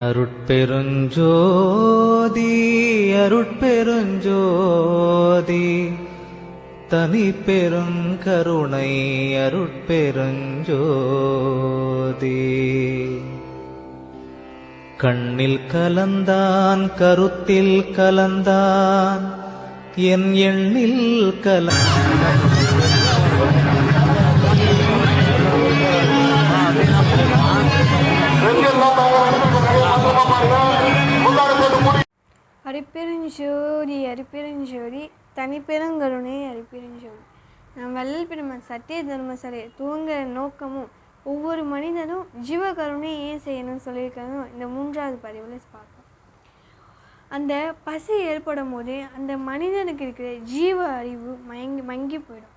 அருட்பெருஞ்சோதி அருட்பெருஞ்சோதி தனி பெருங்கருணை அருட்பெருஞ்சோதி. கண்ணில் கலந்தான் கருத்தில் கலந்தான் என் எண்ணில் கலந்தான். அரிப்பெருஞ்சோதி அரிப்பெருஞ்சோதி தனிப்பெருங்கருணை அரிப்பெருஞ்சோதி. நம் வள்ளல் பெருமான் சத்திய தர்மசரை துவங்குற நோக்கமும் ஒவ்வொரு மனிதனும் ஜீவகருணை ஏன் செய்யணும்னு சொல்லியிருக்காங்க. இந்த 3வது பதிவில் பார்க்கலாம். அந்த பசி ஏற்படும் போது அந்த மனிதனுக்கு இருக்கிற ஜீவ அறிவு மங்கி போயிடும்.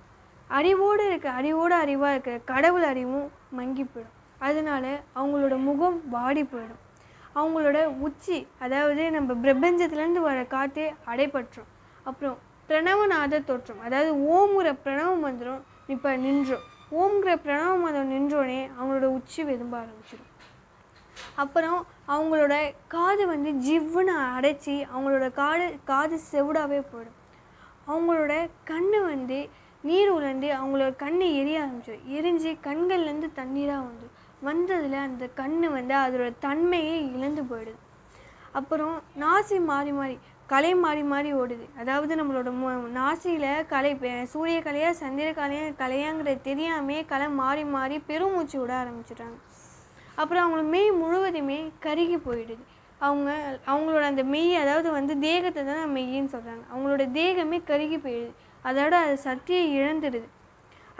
அறிவோடு அறிவாக இருக்கிற கடவுள் அறிவும் மங்கி போயிடும். அதனால அவங்களோட முகம் வாடி போயிடும். அவங்களோட உச்சி, அதாவது நம்ம பிரபஞ்சத்துலேருந்து வர காற்று அடைபற்றும். அப்புறம் பிரணவநாத தோற்றம், அதாவது ஓம்ங்கிற பிரணவ மந்திரம் இப்போ நின்றோம். ஓம்ங்கிற பிரணவ மந்திரம் நின்றோடனே அவங்களோட உச்சி வெதும்ப ஆரம்பிச்சிடும். அப்புறம் அவங்களோட காது ஜிவ்வுன்னு அடைச்சி அவங்களோட காது செவிடாவே போயிடும். அவங்களோட கண்ணு நீர் உலர்ந்து அவங்களோட கண்ணு எரிய ஆரம்பிச்சிடும். எரிஞ்சு கண்கள்லேருந்து தண்ணீராக வந்ததில் அந்த கண்ணு அதோட தன்மையே இழந்து போயிடுது. அப்புறம் நாசி மாறி மாறி கலை மாறி மாறி ஓடுது. அதாவது நம்மளோட நாசியில் கலை, சூரிய கலையா சந்திர கலையாங்கிறது தெரியாமே கலை மாறி மாறி பெருமூச்சு விட ஆரம்பிச்சிடுறாங்க. அப்புறம் அவங்களோட மெய் முழுவதுமே கருகி போயிடுது. அவங்களோட அந்த மெய், அதாவது தேகத்தை தான் மெய்யின்னு சொல்கிறாங்க. அவங்களோட தேகமே கருகி போயிடுது. அதோட அது சக்தியை இழந்துடுது.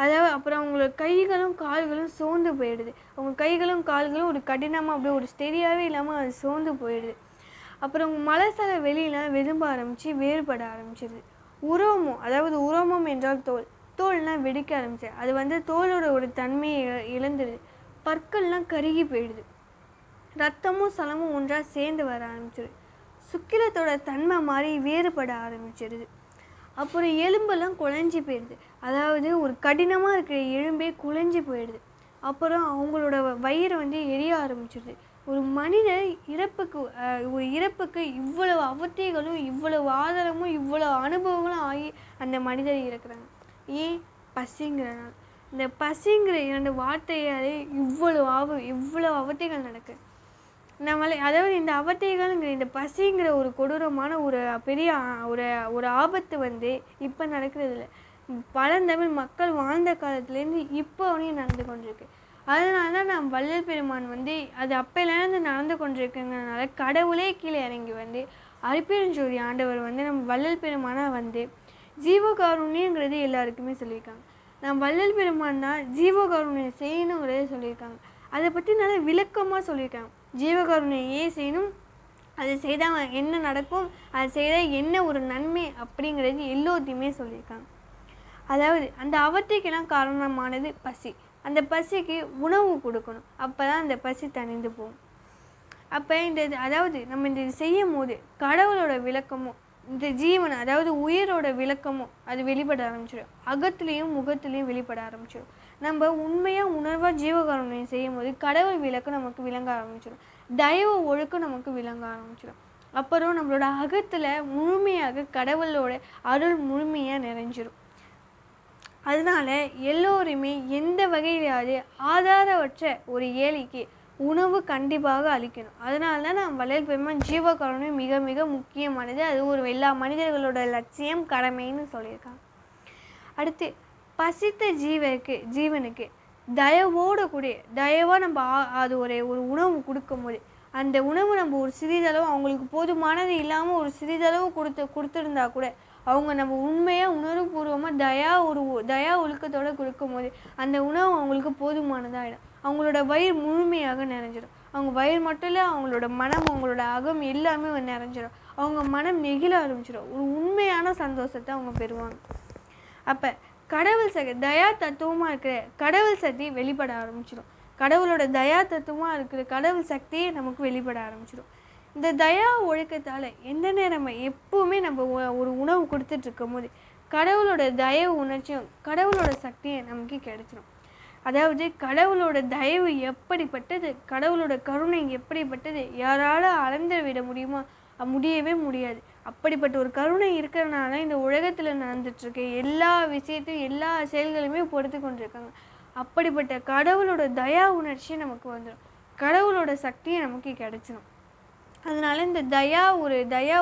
அதாவது அப்புறம் அவங்களோட கைகளும் கால்களும் சோர்ந்து போயிடுது. அவங்க கைகளும் கால்களும் ஒரு கடினமாக அப்படியே ஒரு ஸ்டெடியாகவே இல்லாமல் அது சோர்ந்து போயிடுது. அப்புறம் மலசல வெளியெலாம் வெதும்ப ஆரம்பித்து வேறுபட ஆரம்பிச்சிடுது. உரோமம், அதாவது உரோமம் என்றால் தோல்லாம் வெடிக்க ஆரம்பிச்சு அது தோலோட ஒரு தன்மையை இழந்துடுது. பற்கள்லாம் கருகி போயிடுது. ரத்தமும் சலமும் ஒன்றாக சேர்ந்து வர ஆரம்பிச்சிடுது. சுக்கிலத்தோட தன்மை மாதிரி வேறுபட ஆரம்பிச்சிடுது. அப்புறம் எலும்பெல்லாம் குழஞ்சி போயிடுது. அதாவது ஒரு கடினமாக இருக்கிற எலும்பே குழஞ்சி போயிடுது. அப்புறம் அவங்களோட வயிறு எரிய ஆரம்பிச்சிடுது. ஒரு மனிதர் இறப்புக்கு இவ்வளவு அவத்தைகளும் இவ்வளவு ஆதாரமும் இவ்வளவு அனுபவங்களும் ஆகி அந்த மனிதர் இறக்குறாங்க. ஏன்? பசிங்கிறனால. இந்த பசிங்கிற 2 வார்த்தையாலே இவ்வளவு அவத்தைகள் நடக்கு அதாவது இந்த அவத்தைகள்ங்கிற இந்த பசிங்கிற ஒரு கொடூரமான ஒரு பெரிய ஒரு ஆபத்து இப்போ நடக்கிறது இல்லை. பழந்தமிழ் மக்கள் வாழ்ந்த காலத்துலேருந்து இப்போ வரையும் நடந்து கொண்டிருக்கு. அதனால தான் நான் வள்ளல் பெருமான் அது அப்போலேருந்து நடந்து கொண்டிருக்குங்கிறதுனால கடவுளே கீழே இறங்கி அரிப்பெருஞ்சோதி ஆண்டவர் நம்ம வள்ளல் பெருமானாக ஜீவகாருண்யங்கிறது எல்லாருக்குமே சொல்லியிருக்காங்க. நான் வள்ளல் பெருமான் தான் ஜீவகாருண்யம் செய்யணுங்கிறத சொல்லியிருக்காங்க. அதை பற்றி நல்லா விளக்கமாக சொல்லியிருக்காங்க. ஜீவகாருண்யம் ஏன் செய்யணும், அது செய்தால் என்ன நடக்கும், அது செய்தால் என்ன ஒரு நன்மை அப்படிங்கிறது எல்லோத்தையுமே சொல்லியிருக்காங்க. அதாவது அந்த அவத்தைக்கெல்லாம் காரணமானது பசி. அந்த பசிக்கு உணவு கொடுக்கணும். அப்போ தான் அந்த பசி தணிந்து போகும். அப்போ அதாவது நம்ம இந்த செய்யும் போது கடவுளோட விளக்கமும் இந்த ஜீவன், அதாவது உயிரோட விளக்கமும் அது வெளிப்பட ஆரம்பிச்சிடும். அகத்துலேயும் முகத்துலேயும் வெளிப்பட ஆரம்பிச்சிடும். நம்ம உண்மையாக உணர்வாக ஜீவகாருண்யம் செய்யும் போது கடவுள் விளக்கம் நமக்கு விளங்க ஆரம்பிச்சிடும். தயவு ஒழுக்கம் நமக்கு விளங்க ஆரம்பிச்சிடும். அப்புறம் நம்மளோட அகத்தில் முழுமையாக கடவுளோட அருள் முழுமையாக நிறைஞ்சிடும். அதனால எல்லோருமே எந்த வகையிலாவது ஆதாரமற்ற ஒரு ஏழைக்கு உணவு கண்டிப்பாக அளிக்கணும். அதனால தான் நான் வள்ளல் பெருமான் ஜீவகாருண்யம் மிக மிக முக்கியமானது. அது ஒரு எல்லா மனிதர்களோட லட்சியம், கடமைன்னு சொல்லியிருக்காங்க. அடுத்து பசித்த ஜீவனுக்கு தயவாக நம்ம அது ஒரு உணவு கொடுக்கும் போது அந்த உணவு நம்ம ஒரு சிறிதளவு அவங்களுக்கு போதுமானது இல்லாமல் ஒரு சிறிதளவு கொடுத்துருந்தா கூட அவங்க நம்ம உண்மையாக உணர்வுபூர்வமாக தயா ஒழுக்கத்தோடு கொடுக்கும் போது அந்த உணவு அவங்களுக்கு போதுமானதாகிடும். அவங்களோட வயிறு முழுமையாக நிறைஞ்சிடும். அவங்க வயிறு மட்டும் இல்லை, அவங்களோட மனம், அவங்களோட அகம் எல்லாமே நிறைஞ்சிடும். அவங்க மனம் நெகிழ ஆரம்பிச்சிடும். ஒரு உண்மையான சந்தோஷத்தை அவங்க பெறுவாங்க. அப்போ கடவுள் தயா தத்துவமாக இருக்கிற கடவுள் சக்தி வெளிப்பட ஆரம்பிச்சிடும். கடவுளோட தயா தத்துவமாக இருக்கிற கடவுள் சக்தியே நமக்கு வெளிப்பட ஆரம்பிச்சிடும். இந்த தயா ஒழுக்கத்தால் எந்த நேரம் எப்போவுமே நம்ம ஒரு உணவு கொடுத்துட்ருக்கும் போது கடவுளோட தயவு உணர்ச்சியும் கடவுளோட சக்தியும் நமக்கு கிடைச்சிடும். அதாவது கடவுளோட தயவு எப்படிப்பட்டது, கடவுளோட கருணை எப்படிப்பட்டது, யாரால அளந்து விட முடியுமா? முடியவே முடியாது. அப்படிப்பட்ட ஒரு கருணை இருக்கிறனால இந்த உலகத்தில் நடந்துட்டுருக்க எல்லா விஷயத்தையும் எல்லா செயல்களையுமே பொறுத்து கொண்டிருக்காங்க. அப்படிப்பட்ட கடவுளோட தயா உணர்ச்சி நமக்கு வந்துடும், கடவுளோட சக்தியை நமக்கு கிடைச்சிடும். அதனால இந்த தயா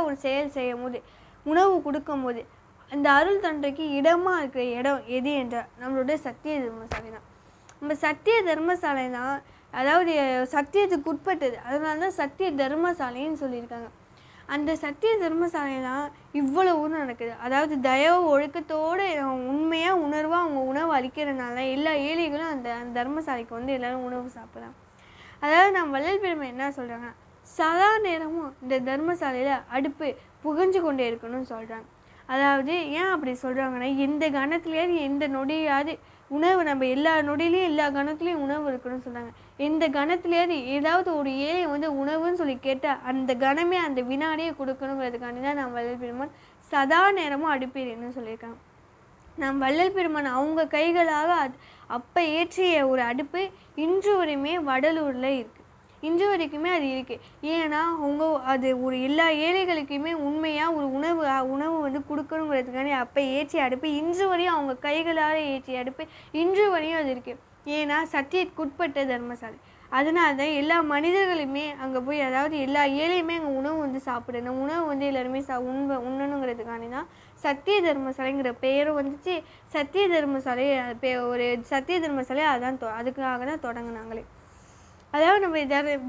ஒரு செயல் செய்யும் போது, உணவு கொடுக்கும் போது, அந்த அருள் தந்தைக்கு இடமாக இருக்கிற இடம் எது என்றால் நம்மளோட சத்திய தர்மசாலை தான். நம்ம சத்திய தர்மசாலை தான், அதாவது சத்தியத்துக்கு உட்பட்டது. அதனால தான் சத்திய தர்மசாலைன்னு சொல்லியிருக்காங்க. அந்த சத்திய தர்மசாலை தான் இவ்வளவு நடக்குது. அதாவது தயவு ஒழுக்கத்தோடு உண்மையாக உணர்வாக அவங்க உணவு அளிக்கிறதுனால எல்லா ஏழைகளும் அந்த தர்மசாலைக்கு வந்து எல்லோரும் உணவு சாப்பிடலாம். அதாவது நம்ம வள்ளல் பெருமை என்ன சொல்கிறாங்கன்னா, சதா நேரமும் இந்த தர்மசாலையில் அடுப்பு புகஞ்சு கொண்டே இருக்கணும்னு சொல்கிறாங்க. அதாவது ஏன் அப்படி சொல்கிறாங்கன்னா, எந்த கணத்துலையாவது எந்த நொடியாவது உணவு, நம்ம எல்லா நொடியிலையும் எல்லா கணத்துலேயும் உணவு இருக்கணும்னு சொல்கிறாங்க. எந்த கணத்துலையாவது ஏதாவது ஒரு ஏழை வந்து உணவுன்னு சொல்லி கேட்டால் அந்த கணமே அந்த வினாடியே கொடுக்கணுங்கிறதுக்காண்டி தான் நம்ம வள்ளல் பெருமான் சதா நேரமும் அடுப்பேறின்னு சொல்லியிருக்காங்க. நம் வள்ளல் பெருமான் அவங்க கைகளாக அப்போ ஏற்றிய ஒரு அடுப்பு இன்று வரையுமே வடலூரில் இருக்குது. இன்று வரைக்குமே அது இருக்குது. ஏன்னா அவங்க அது ஒரு எல்லா ஏழைகளுக்குமே உண்மையாக ஒரு உணவு வந்து கொடுக்கணுங்கிறதுக்காண்டி அப்போ ஏற்றிய அடுப்பு இன்று வரையும் அவங்க கைகளால் ஏற்றிய அடுப்பு இன்று வரையும் அது இருக்குது. ஏன்னா சத்தியத்துக்குட்பட்ட தர்மசாலை. அதனால தான் எல்லா மனிதர்களுமே அங்கே போய், அதாவது எல்லா ஏழையுமே அங்கே உணவு வந்து சாப்பிடணும், உணவு வந்து எல்லாருமே உண்ணணுங்கிறதுக்காண்டி தான் சத்திய தர்மசாலைங்கிற பெயரும் வந்துச்சு. சத்திய தர்மசாலை ஒரு சத்திய தர்மசாலை அதுக்காக தான் தொடங்கினாங்களே. அதாவது நம்ம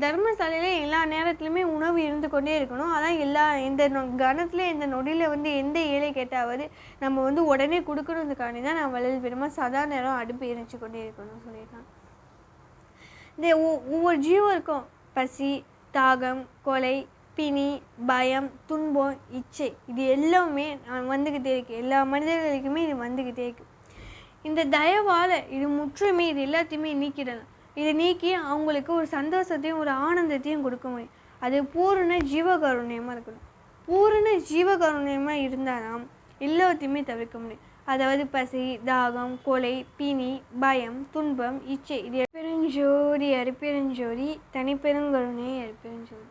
தர்மசாலையில் எல்லா நேரத்துலையுமே உணவு இருந்து கொண்டே இருக்கணும். அதான் எந்த கணத்தில் எந்த நொடியில் வந்து எந்த ஏழை கேட்டாவது நம்ம வந்து உடனே கொடுக்கணுன்றதுக்காண்டி தான் நான் வள்ளல் பெருமாள் சதா நேரம் அடுப்பு எரிச்சு கொண்டே இருக்கணும்னு சொல்லியிருக்காங்க. இந்த ஒவ்வொரு ஜீவருக்கும் பசி, தாகம், கொலை, பிணி, பயம், துன்பம், இச்சை இது எல்லாமே வந்துக்கிட்டே இருக்குது. எல்லா மனிதர்களுக்குமே இது வந்துக்கிட்டே இருக்குது. இந்த தயவால் இது முற்றுமே இது எல்லாத்தையுமே நீக்கிடலாம். இதை நீக்கி அவங்களுக்கு ஒரு சந்தோஷத்தையும் ஒரு ஆனந்தத்தையும் கொடுக்க முடியும். அது பூரண ஜீவகாருண்யமாக இருக்கணும். பூரண ஜீவகாருண்யமாக இருந்தால் தான் எல்லாத்தையுமே தவிர்க்க முடியும். அதாவது பசி, தாகம், கொலை, பிணி, பயம், துன்பம், இச்சை இது பெருஞ்சோதி அருப்பெருஞ்சோதி தனிப்பெருங்கருணை அருப்பெருஞ்சோதி.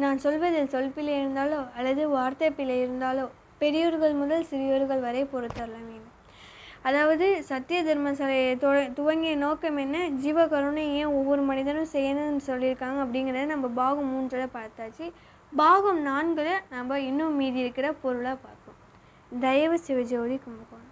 நான் சொல்வதில் சொல்பிழை இருந்தாலோ அல்லது வார்த்தை பிழை இருந்தாலோ பெரியோர்கள் முதல் சிறியோர்கள் வரை பொறுத்தரல வேண்டும். அதாவது சத்திய தர்மசாலையை துவங்கிய நோக்கம் என்ன, ஜீவகருணை ஏன் ஒவ்வொரு மனிதனும் செய்யணும்னு சொல்லியிருக்காங்க அப்படிங்கிறத நம்ம பாகம் 3 பார்த்தாச்சு. பாகம் 4 நம்ம இன்னும் மீதி இருக்கிற பொருளாக பார்ப்போம். தயவு சிவஜோதி கும்பகோணம்.